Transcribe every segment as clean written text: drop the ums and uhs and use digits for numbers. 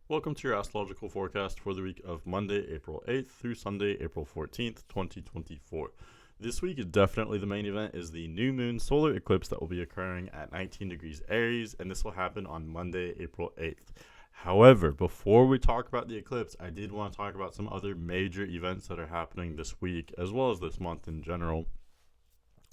Welcome to your astrological forecast for the week of Monday, April 8th through Sunday, April 14th, 2024. This week, definitely the main event is the new moon solar eclipse that will be occurring at 19 degrees Aries, and this will happen on Monday, April 8th. However, before we talk about the eclipse, I did want to talk about some other major events that are happening this week, as well as this month in general,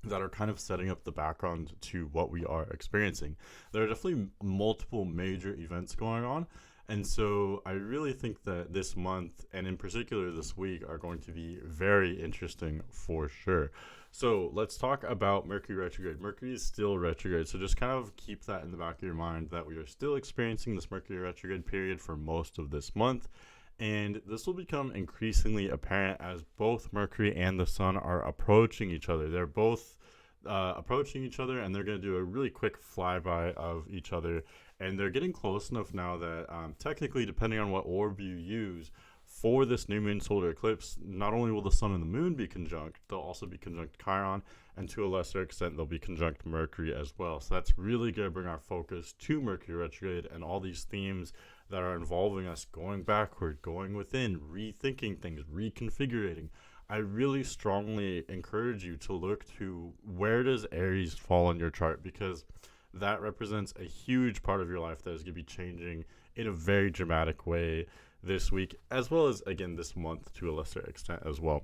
that are kind of setting up the background to what we are experiencing. There are definitely multiple major events going on. And so I really think that this month, and in particular this week, are going to be very interesting for sure. So let's talk about Mercury retrograde. Mercury is still retrograde, so just kind of keep that in the back of your mind that we are still experiencing this Mercury retrograde period for most of this month. And this will become increasingly apparent as both Mercury and the Sun are approaching each other. They're both approaching each other, and they're going to do a really quick flyby of each other. And they're getting close enough now that technically, depending on what orb you use for this new moon solar eclipse, not only will the Sun and the Moon be conjunct, they'll also be conjunct Chiron, and to a lesser extent, they'll be conjunct Mercury as well. So that's really going to bring our focus to Mercury retrograde and all these themes that are involving us going backward, going within, rethinking things, reconfiguring. I really strongly encourage you to look to where does Aries fall in your chart, because that represents a huge part of your life that is going to be changing in a very dramatic way this week, as well as, again, this month to a lesser extent as well.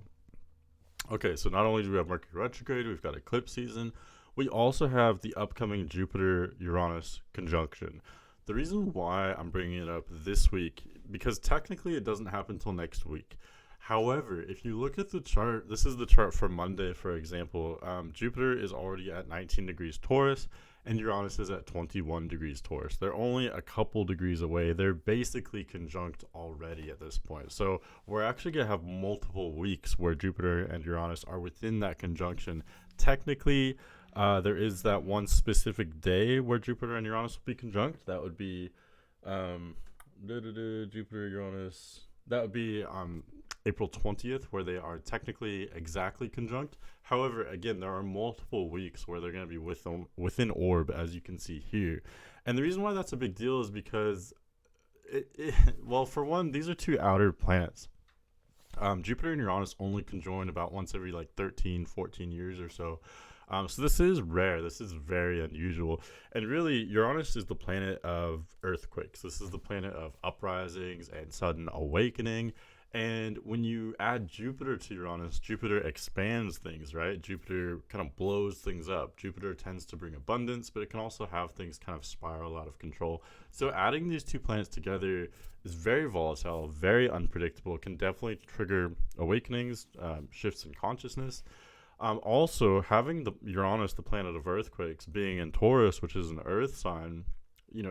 Okay, so not only do we have Mercury retrograde, we've got eclipse season, we also have the upcoming Jupiter-Uranus conjunction. The reason why I'm bringing it up this week, because technically it doesn't happen until next week. However, if you look at the chart, this is the chart for Monday, for example. Jupiter is already at 19 degrees Taurus, and Uranus is at 21 degrees Taurus. They're only a couple degrees away. They're basically conjunct already at this point. So we're actually going to have multiple weeks where Jupiter and Uranus are within that conjunction. Technically, there is that one specific day where Jupiter and Uranus will be conjunct. That would be Jupiter, Uranus. That would be April 20th, where they are technically exactly conjunct. However, again, there are multiple weeks where they're going to be within orb, as you can see here. And the reason why that's a big deal is because, well, for one, these are two outer planets. Jupiter and Uranus only conjoin about once every 13, 14 years or so. So this is rare. This is very unusual. And really, Uranus is the planet of earthquakes. This is the planet of uprisings and sudden awakening. And when you add Jupiter to Uranus, Jupiter expands things, right? Jupiter kind of blows things up. Jupiter tends to bring abundance, but it can also have things kind of spiral out of control. So adding these two planets together is very volatile, very unpredictable. It can definitely trigger awakenings, shifts in consciousness. Also, having the Uranus, the planet of earthquakes, being in Taurus, which is an earth sign,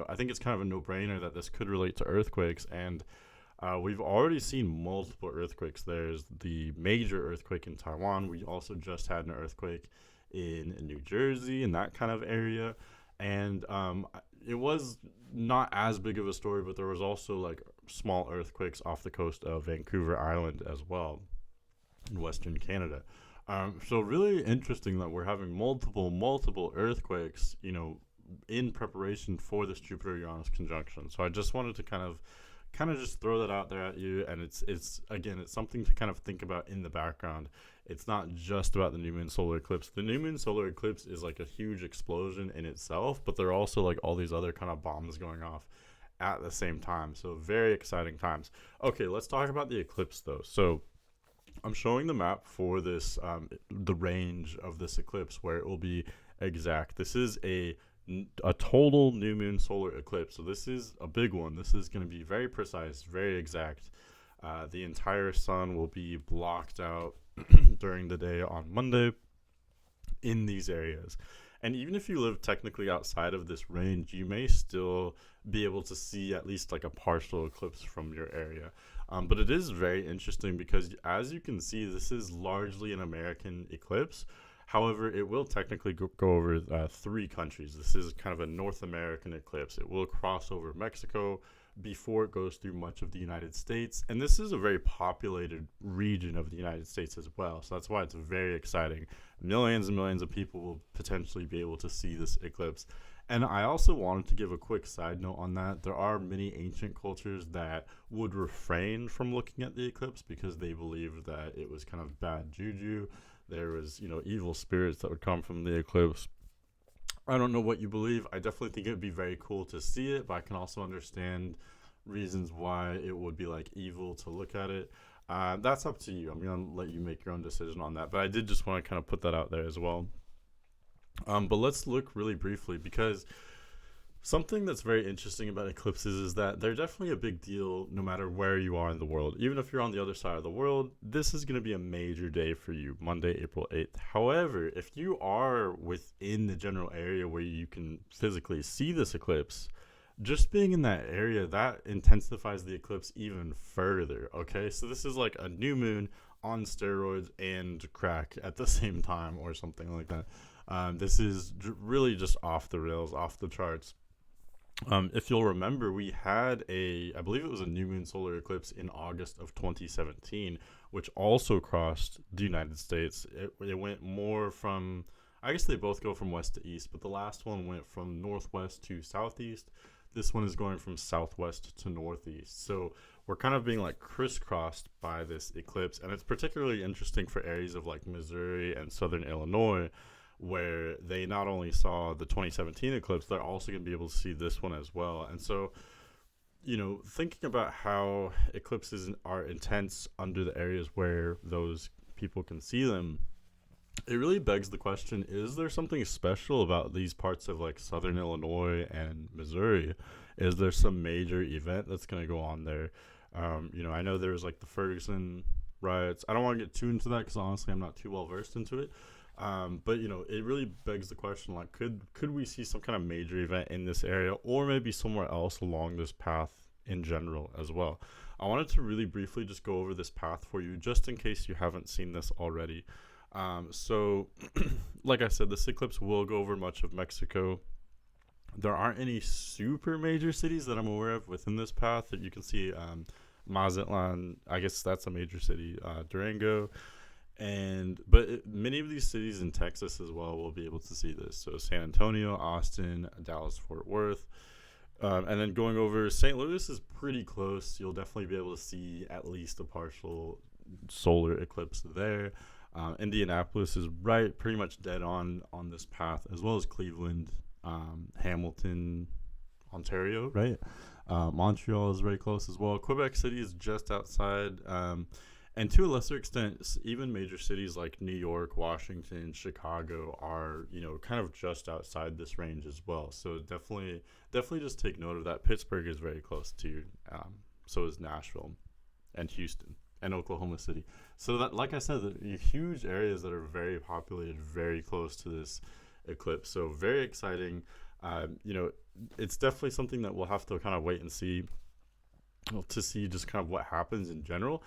I think it's kind of a no-brainer that this could relate to earthquakes. And we've already seen multiple earthquakes. There's the major earthquake in Taiwan. We also just had an earthquake in New Jersey, in that kind of area. And it was not as big of a story, but there was also small earthquakes off the coast of Vancouver Island as well in Western Canada. So really interesting that we're having multiple earthquakes, in preparation for this Jupiter-Uranus conjunction. So I just wanted to kind of just throw that out there at you, and it's something to kind of think about in the background. It's not just about the new moon solar eclipse. The new moon solar eclipse is a huge explosion in itself, but there are also all these other kind of bombs going off at the same time. So very exciting times. Okay, let's talk about the eclipse though. So I'm showing the map for this, the range of this eclipse where it will be exact. This is a total new moon solar eclipse. So this is a big one. This is going to be very precise, very exact. The entire sun will be blocked out during the day on Monday in these areas. And even if you live technically outside of this range, you may still be able to see at least a partial eclipse from your area. But it is very interesting because, as you can see, this is largely an American eclipse. However, it will technically go over 3 countries. This is kind of a North American eclipse. It will cross over Mexico before it goes through much of the United States. And this is a very populated region of the United States as well. So that's why it's very exciting. Millions and millions of people will potentially be able to see this eclipse. And I also wanted to give a quick side note on that. There are many ancient cultures that would refrain from looking at the eclipse because they believed that it was kind of bad juju. There was, evil spirits that would come from the eclipse. I don't know what you believe. I definitely think it would be very cool to see it, but I can also understand reasons why it would be like evil to look at it. That's up to you. I'm gonna let you make your own decision on that. But I did just want to kind of put that out there as well. But let's look really briefly because something that's very interesting about eclipses is that they're definitely a big deal no matter where you are in the world. Even if you're on the other side of the world, this is going to be a major day for you, Monday, April 8th. However, if you are within the general area where you can physically see this eclipse, just being in that area, that intensifies the eclipse even further, okay? So this is like a new moon on steroids and crack at the same time or something like that. This is really just off the rails, off the charts. If you'll remember, we had I believe it was a new moon solar eclipse in August of 2017, which also crossed the United States. It went more from, I guess they both go from west to east, but the last one went from northwest to southeast. This one is going from southwest to northeast. So we're kind of being like crisscrossed by this eclipse. And it's particularly interesting for areas of like Missouri and southern Illinois, where they not only saw the 2017 eclipse, they're also going to be able to see this one as well. And so, thinking about how eclipses are intense under the areas where those people can see them, it really begs the question, is there something special about these parts of like southern Illinois and Missouri? Is there some major event that's going to go on there? I know there's like the Ferguson riots. I don't want to get too into that because honestly I'm not too well versed into it. But it really begs the question, like, could we see some kind of major event in this area or maybe somewhere else along this path in general as well? I wanted to really briefly just go over this path for you just in case you haven't seen this already. So like I said, this eclipse will go over much of Mexico. There aren't any super major cities that I'm aware of within this path that you can see. Mazatlan, I guess that's a major city. Durango. But many of these cities in Texas as well will be able to see this. So San Antonio, Austin, Dallas, Fort Worth, and then going over St. Louis is pretty close. You'll definitely be able to see at least a partial solar eclipse there. Indianapolis is pretty much dead on this path, as well as Cleveland, Hamilton, Ontario, right? Montreal is very close as well. Quebec City is just outside. And to a lesser extent, even major cities like New York, Washington, Chicago are, kind of just outside this range as well. So definitely just take note of that. Pittsburgh is very close to, so is Nashville and Houston and Oklahoma City. So that, like I said, huge areas that are very populated, very close to this eclipse. So very exciting. It's definitely something that we'll have to kind of wait and see to see just kind of what happens in general.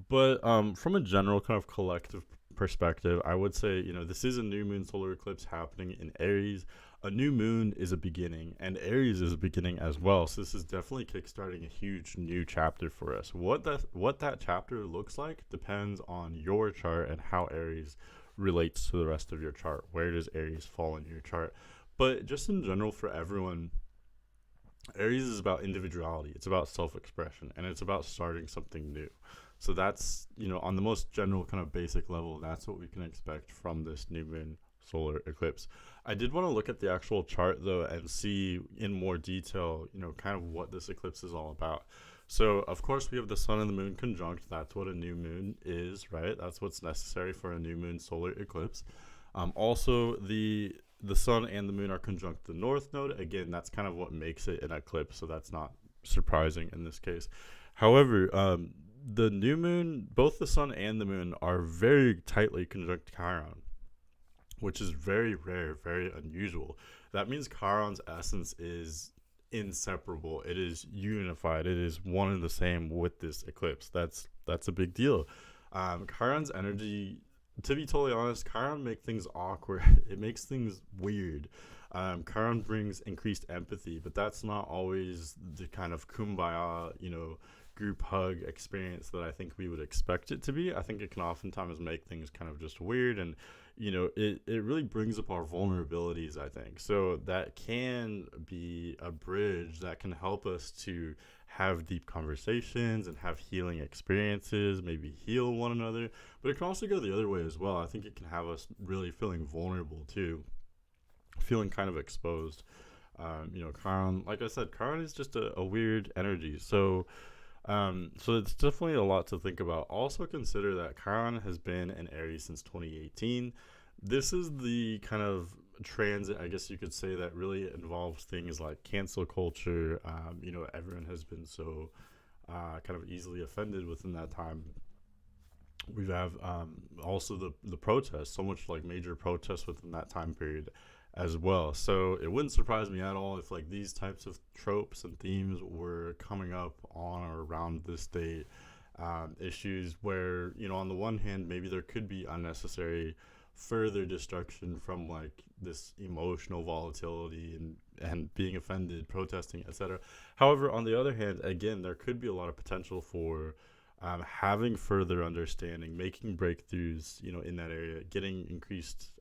But from a general kind of collective perspective, I would say, this is a new moon solar eclipse happening in Aries. A new moon is a beginning, and Aries is a beginning as well. So this is definitely kickstarting a huge new chapter for us. What that chapter looks like depends on your chart and how Aries relates to the rest of your chart. Where does Aries fall in your chart? But just in general for everyone, Aries is about individuality. It's about self-expression, and it's about starting something new. So that's, on the most general kind of basic level, that's what we can expect from this new moon solar eclipse. I did want to look at the actual chart though and see in more detail, kind of what this eclipse is all about. So of course we have the sun and the moon conjunct. That's what a new moon is, right? That's what's necessary for a new moon solar eclipse. Also the sun and the moon are conjunct the north node. Again, that's kind of what makes it an eclipse. So that's not surprising in this case. However, the new moon, both the sun and the moon are very tightly conjunct Chiron, which is very rare, very unusual. That means Chiron's essence is inseparable. It is unified. It is one and the same with this eclipse. That's a big deal. Chiron's energy, to be totally honest, Chiron makes things awkward. It makes things weird. Chiron brings increased empathy, but that's not always the kind of kumbaya, group hug experience that I think we would expect it to be. I think it can oftentimes make things kind of just weird and, it really brings up our vulnerabilities, I think. So that can be a bridge that can help us to have deep conversations and have healing experiences, maybe heal one another. But it can also go the other way as well. I think it can have us really feeling vulnerable too, feeling kind of exposed. Chiron, like I said, Chiron is just a weird energy. So it's definitely a lot to think about. Also consider that Chiron has been in Aries since 2018. This is the kind of transit, I guess you could say, that really involves things like cancel culture. Everyone has been so kind of easily offended within that time. We have also the protests, so much like major protests within that time period as well. So it wouldn't surprise me at all if like these types of tropes and themes were coming up on or around this date. Issues where, on the one hand, maybe there could be unnecessary further destruction from like this emotional volatility and being offended, protesting, etc. However, on the other hand, again, there could be a lot of potential for having further understanding, making breakthroughs, in that area, getting increased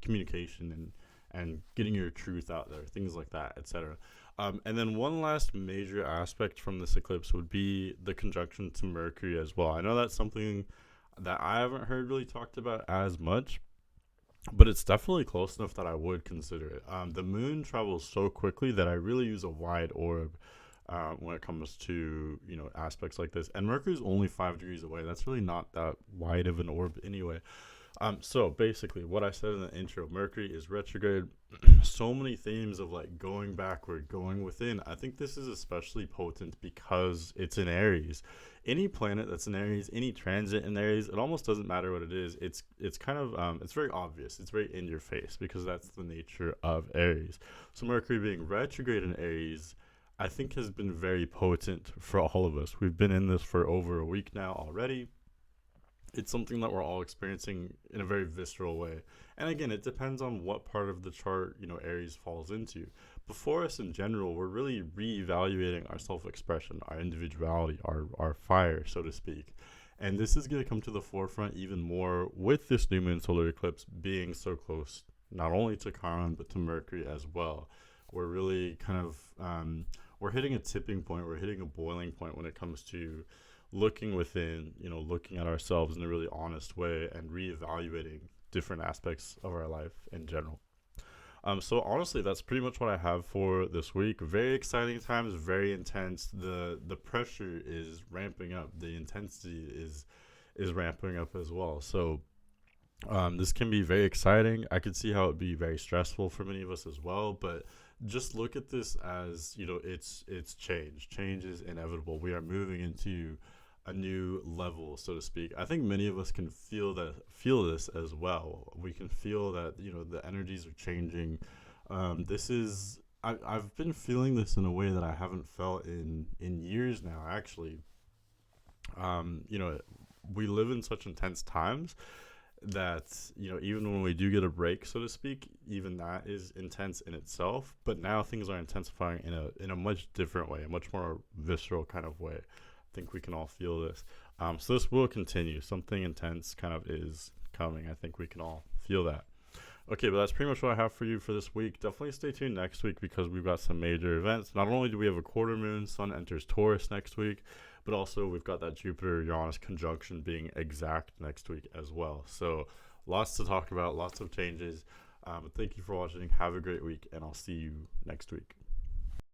communication and getting your truth out there, things like that, etc. And then one last major aspect from this eclipse would be the conjunction to Mercury as well. I know that's something that I haven't heard really talked about as much, but it's definitely close enough that I would consider it. The moon travels so quickly that I really use a wide orb when it comes to aspects like this. And Mercury's only 5 degrees away. That's really not that wide of an orb anyway. So basically, what I said in the intro, Mercury is retrograde. So many themes of like going backward, going within. I think this is especially potent because it's in Aries. Any planet that's in Aries, any transit in Aries, it almost doesn't matter what it is. It's kind of it's very obvious. It's very in your face because that's the nature of Aries. So Mercury being retrograde in Aries, I think has been very potent for all of us. We've been in this for over a week now already. It's something that we're all experiencing in a very visceral way. And again, it depends on what part of the chart, Aries falls into. But for us in general, we're really reevaluating our self-expression, our individuality, our fire, so to speak. And this is going to come to the forefront even more with this new moon solar eclipse being so close, not only to Chiron, but to Mercury as well. We're really kind of, we're hitting a tipping point. We're hitting a boiling point when it comes to looking within, looking at ourselves in a really honest way and reevaluating different aspects of our life in general. So honestly, that's pretty much what I have for this week. Very exciting times, very intense. The pressure is ramping up. The intensity is ramping up as well. So this can be very exciting. I could see how it'd be very stressful for many of us as well, but just look at this as, it's change. Change is inevitable. We are moving into a new level, so to speak. I think many of us can feel this as well. We can feel that the energies are changing. I've been feeling this in a way that I haven't felt in years now. Actually, we live in such intense times that even when we do get a break, so to speak, even that is intense in itself. But now things are intensifying in a much different way, a much more visceral kind of way. I think we can all feel this. So this will continue. Something intense kind of is coming. I think we can all feel that. Okay, but that's pretty much what I have for you for this week. Definitely stay tuned next week because we've got some major events. Not only do we have a quarter moon, Sun enters Taurus next week, but also we've got that Jupiter-Uranus conjunction being exact next week as well. So lots to talk about, lots of changes. Thank you for watching. Have a great week, and I'll see you next week.